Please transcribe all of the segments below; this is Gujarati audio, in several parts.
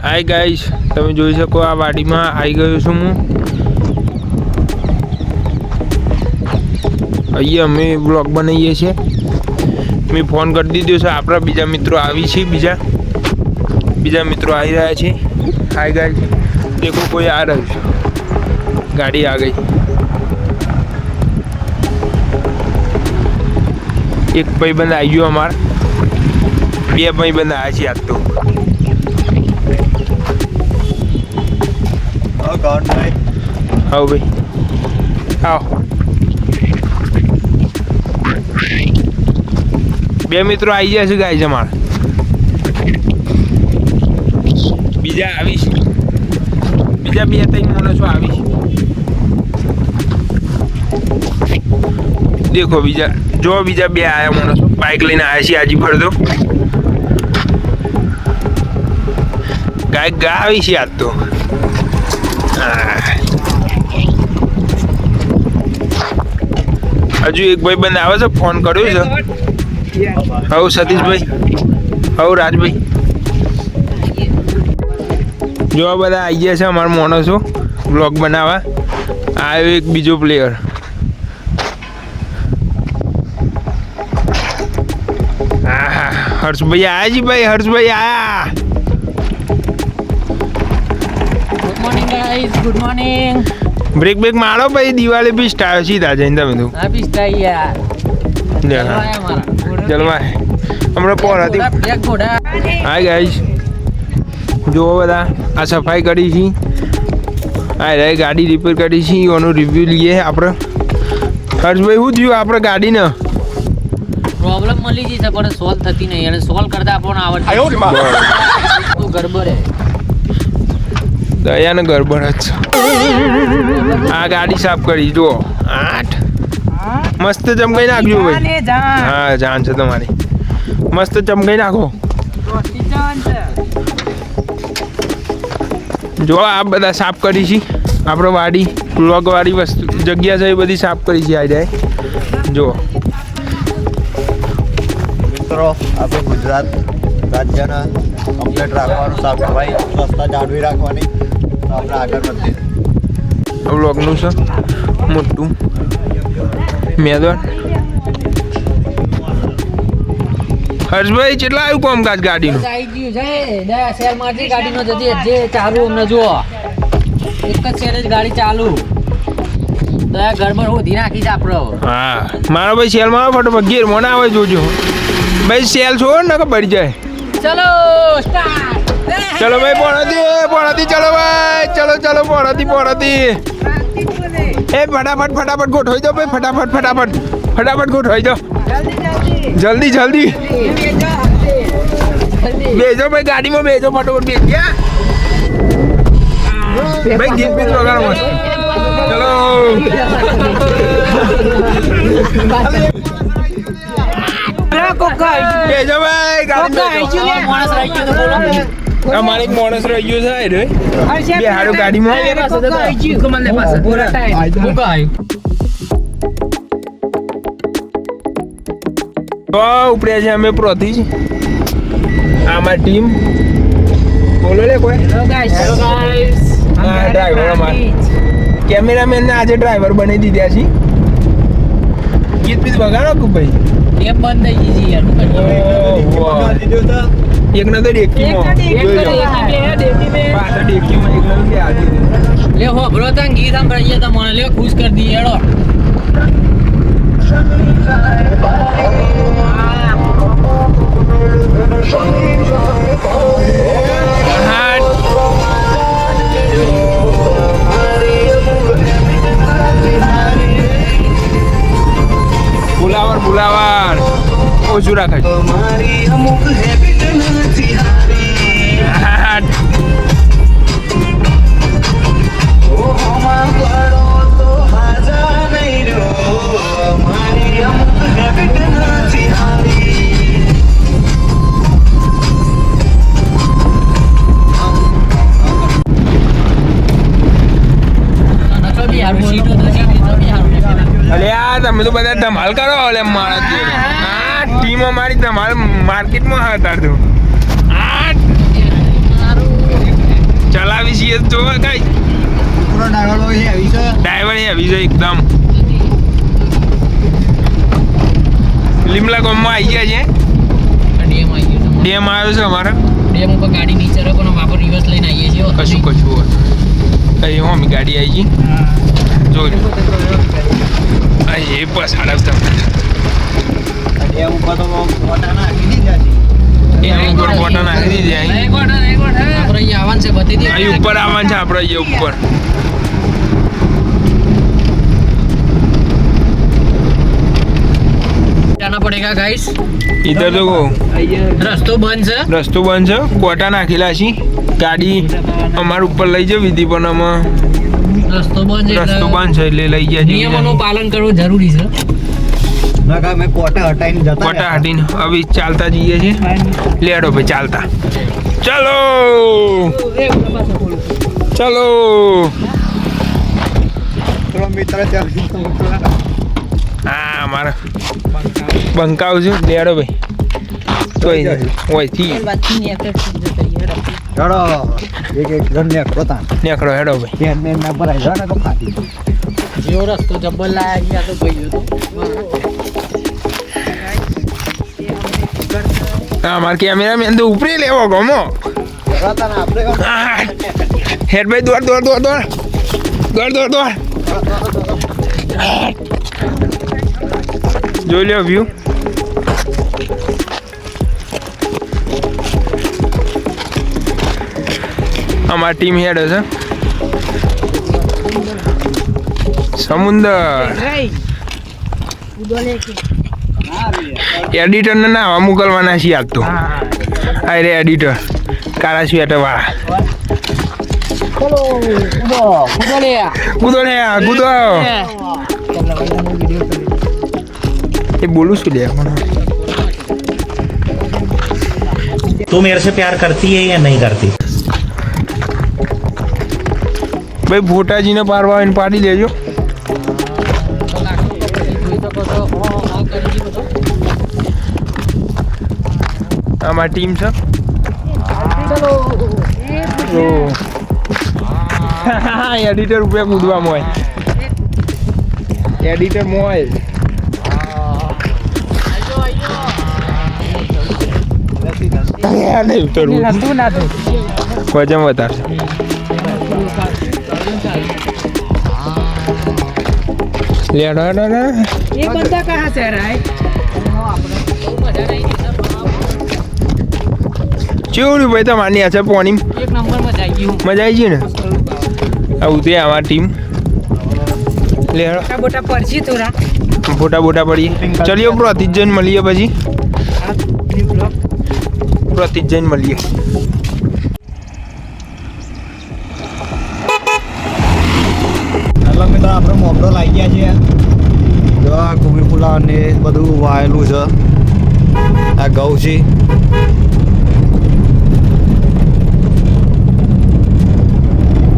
હાય ગાઈસ, તમે જોઈ શકો આ વાડીમાં આવી ગયો છું હું. અહીંયા અમે બ્લોગ બનાવીએ છીએ. મેં ફોન કરી દીધો છે. આપણા બીજા મિત્રો આવી છે, બીજા મિત્રો આવી રહ્યા છે. હાય ગાઈસ, દેખો કોઈ આ રહ્યું છે. ગાડી આ ગઈ. એક ભાઈબંધ આવી ગયો અમાર. બે ભાઈબંધ આવ્યા છે આજ તો. હા ભાઈ, આવો. બે મિત્રો આવી ગયા છે ગાઈસ અમારા. બીજા આવીશ, બીજા 2-3 માણસો આવીશ. દેખો બીજા, જો બીજા 2 આયા માણસો બાઇક લઈને આવ્યા છે. આજી ફરતો ગાય ગા આવી છે આજ તો. હજુ એક ભાઈ બંધ આવે છે, ફોન કર્યો છે. હવ સતીશભાઈ, હવ રાજભાઈ, જો આ બધા આવી ગયા છે અમારા માણસો બ્લોગ બનાવવા. આવ્યો એક બીજો પ્લેયર. હર્ષભાઈ આયા જી ભાઈ, હર્ષભાઈ આયા. Good morning guys, good morning. Break મારો ભાઈ, દિવાળી બી સ્ટાર સીધા જઈને તમે તો આ બી સ્ટાઈ યાર. જલવા હમણાં પોર હતી. હાય ગાઈસ, જુઓ બધા આ સફાઈ કરી છે. હા રે ગાડી રિપેર કરી છે, એનો રિવ્યુ લઈએ આપણે. હર્ષભાઈ શું થયું આપણે ગાડીને? પ્રોબ્લેમ મળી ગઈ છે પણ સોલ્વ થતી નહીં, અને સોલ્વ કરતા આપણને આવડતું તો ગરબડ હે. દયાને ગરબડ જ છે. આ ગાડી સાફ કરી જુઓ. 8 મસ્ત ચમકાઈ નાખજો ભાઈ. હા જાન છે તમારી. મસ્ત ચમકાઈ નાખો. જો આ બધા સાફ કરી છે આપણે. વાડી બ્લોક વાળી વસ્તુ જગ્યા છે એ બધી સાફ કરી છે. આ જાય જુઓ મિત્રો, આપણે ગુજરાત રાજ્યને કમ્પ્લીટ રાખવાનું, સાફ સફાઈ સ્વચ્છતા જાળવી રાખવાની. તો આપણે આગળ વધીએ. બ્લોકનું છે મોટું મેદાન. હર્ષભાઈ કેટલા આવ્યું કામકાજ ગાડીનું? આવી ગયું છે દયા શેર માંથી ગાડીનો જે ચાલુ અમને જુઓ. એક જ શેર જ ગાડી ચાલુ. દયા ગરબડ હોધી નાખી છે આપણો. હા મારો ભાઈ સેલમાં આવે ફટોફટ. ગેરમાં ના આવે જોજો ભાઈ. સેલ છોડ ને કે બળી જાય. ચલો સ્ટાર્ટ. ચલો ભાઈ પોણાથી ચલો ભાઈ. ચલો પોણાથી. એ ફટાફટ ગોઠવાઈ દો ભાઈ. ફટાફટ ગોઠવાઈ દો. જલ્દી બેજો ભાઈ, ગાડીમાં બેજો. ફટાફટ બેસ્યા ભાઈ. ગીત બીત વગાડો મસ્ત. ચલો બેજો ભાઈ. અમારે એક માણસ રહી ગયો છે. બે હાડો ગાડીમાં ઉપડ્યા છે અમે પ્રોથી. આમાં ટીમ બોલો લે કોઈ. ડ્રાઈવર અમાર કેમેરામેન ને આજે ડ્રાઈવર બનાવી દીધા છે. ગીત બીત વગાડો કે ભાઈ. કેમ બંધ થઈ ગઈ યાર? એકને તો ડેકીમાં પાછળ ડેકીમાં એકને બે આજી લે હો બ્રો તંગ ગીત સાંભળીએ તો મને લે ખુશ કરી દી હેડો. બુલાવર ઓછું રાખે. અરે યાર તમે તો બધા ધમાલ કરો. અલે મારા ટીમ અમારી ધમાલ માર્કેટમાં હતા. ટીવીએસ જોવા કઈ પૂરો ડાયવર હોય આવી છે. ડ્રાઈવર આવી જાય એકદમ લીમલા ગામમાં આવી ગયા છે. ડેમ આવી ગયો છે. ડેમ આવ્યો છે અમારા. ડેમ ઉપર ગાડી નીચે રહે પણ વાપર રિવર્સ લઈને આવીએ છીએ કશું અહીં અમે ગાડી આવી ગઈ જોઈ અહીં એ બસ હાડવતા ડેમ ઉપર તો મોટા નાખી દીધા છે. ડેમ ઉપર ફોટો નાખી દીધી અહીં આપણે અહીંયા આવવાનું છે બધી દી અહીં ઉપર આવવાનું છે આપણે અહીંયા ઉપર जाना पड़ेगा गाइस इधर देखो रस्तो બંધ છે રસ્તો બંધ છે કોટા નાખેલા છે ગાડી અમાર ઉપર લઈ જવી હતી પણ અમે રસ્તો બંધ છે રસ્તો બંધ છે એટલે લઈ ગયા છે નિયમોનું પાલન કરવું જરૂરી છે નકા મેં કોટા હટાઈને જતા કોટા હટીને હવે ચાલતા જઈએ છીએ લેડો ભાઈ ચાલતા ચલો ચલો થોડો મિત્ર ચાલી હા અમારા બંકાવ છું લેડો ભાઈ તોય ઓયથી ચડો એક જણ ને પોતા નેકડો હેડો ભાઈ ધ્યાન ને ના ભરાય જાણે તો ખાતી જેવો રસ્તો જબ્બર લાયા ગયા તો ભાઈ હા મારે કેમેરામેન તો ઉપરી લેવો ગમો જરાતા ને આપણે હેડ ભાઈ દોડ દોડ દોડ દોડ દોડ દોડ દોડ જોઈ લ્યો વ્યૂ અમારી ટીમ હેડ છે સમુદર એડિટરને ના મોકલવાના છીએ આજ તો આ રે એડિટર કાળા સ્વેટર વાળા કૂદો ને કૂદો એ બોલું શું લે तू मेरे से प्यार करती है या नहीं करती? ભાઈ ભોટાજીને પારવા આવીને પાડી દેજો આમાં ટીમ છે એડિટર ઉપર કૂદવા મોય એડિટર મોય નહીં ઉતરવું વજન વધારશે લેડો હેડો ને ये बंदा कहाँ से रहा है ચેવડું ભાઈ તમારી આ છે પોણી एक नंबर में जाएगी हूँ મજા આવી ગઈ ને આવું તે અમારી ટીમ લેડો बोटा पर्ची थोड़ा ફોટા બોટા પડીએ ચલીએ પ્રોતિજ જઈને મળીએ પછી પ્રોતિજ જઈને મળીએ એટલે મિત્રો આપણે મોકળો લાગી ગયા છે જો આ કુબી ફુલા ને બધું વાયેલું છે આ ઘઉં છે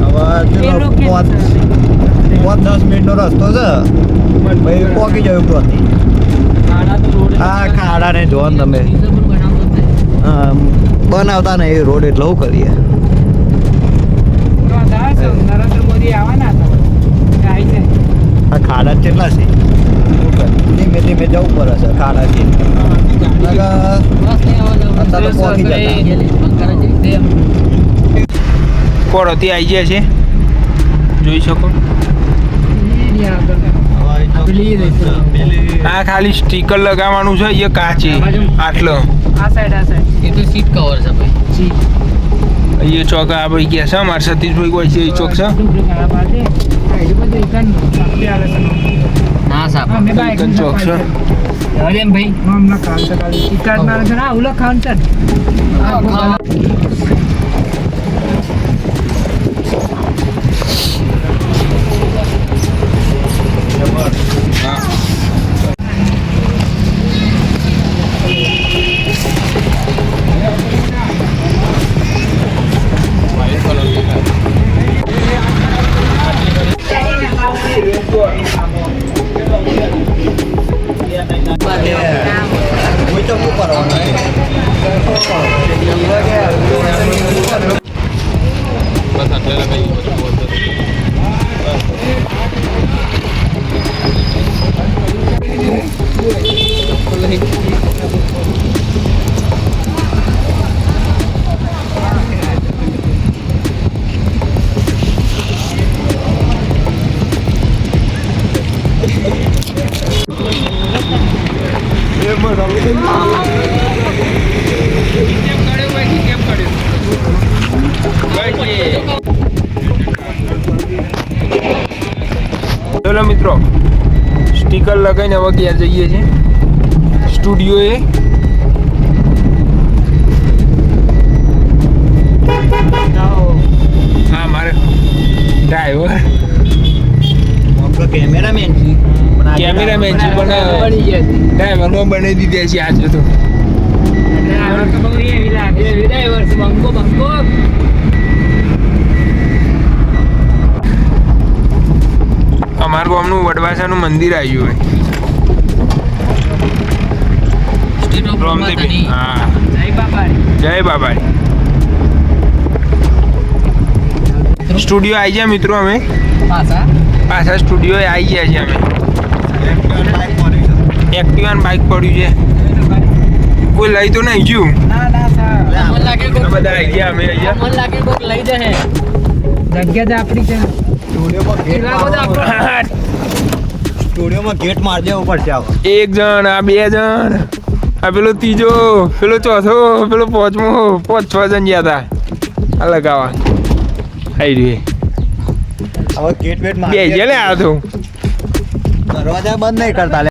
હવે ચલો 5-10 મિનિટનો રસ્તો છે ભાઈ પહોંચી જાય ઉપરથી આ ખાડા ને જો ને તમે હા, બનાવતા ને એ રોડ એટલે શું કરીએ નરેન્દ્ર મોદી આવવાના હતા આ ખાડા જ કેટલા છે ધીમે ધીમે જવું પડે છે ખાડાથી અત્યારે તો પહોંચી જતા કોરોથી આવી જાય છે જોઈ શકો આ ખાલી સ્ટીકર લગાવવાનું છે એ કાચી આટલો આ સાઈડ એ તો સીટ કવર છે ભાઈ એ ચોક આ ભાઈ ગયા છે અમારે સતીશભાઈ કોઈ છે એ ચોક છે ના સાહેબ એકન ચોક છે એમ ભાઈ હમણાં કામ છે ટિકટ ના છે ના ઉલો ખાન છે કોઈ તો શું કરવાનું ચલો મિત્રો, સ્ટીકર લગાવીને હવે ક્યાં જઈએ છીએ? સ્ટુડિયોએ. હા, મારે ડ્રાઈવર કેમેરામેન કેમેરામેન છે પણ ડ્રાઈવરમાં બનાવી દીધા છે આજે તો. અમારું ગામનું વડવાસાનું મંદિર આવ્યું હોય. હા, જય બાબારી. સ્ટુડિયો આવી ગયા મિત્રો, અમે પાછા સ્ટુડિયો આવી ગયા છીએ. અમે એક્ટિવા બાઇક પડ્યું છે, કોઈ લઈ તો નહીં ગયું. બધા આવી ગયા અમે અહીંયા. લઈ દે જગ્યા આપણી છે. સ્ટુડિયોમાં ગેટ માર દેવો પડશે. એક જણ, આ બે જણ, આ પેલો ત્રીજો, પેલો ચોથો, પેલો પાંચમો, 5-6 જણ ગયા હતા આ લગાવવા. આવી રહી હવે ગેટ વેટ માર બે લે આ તો દરવાજા બંધ નહીં કરતા.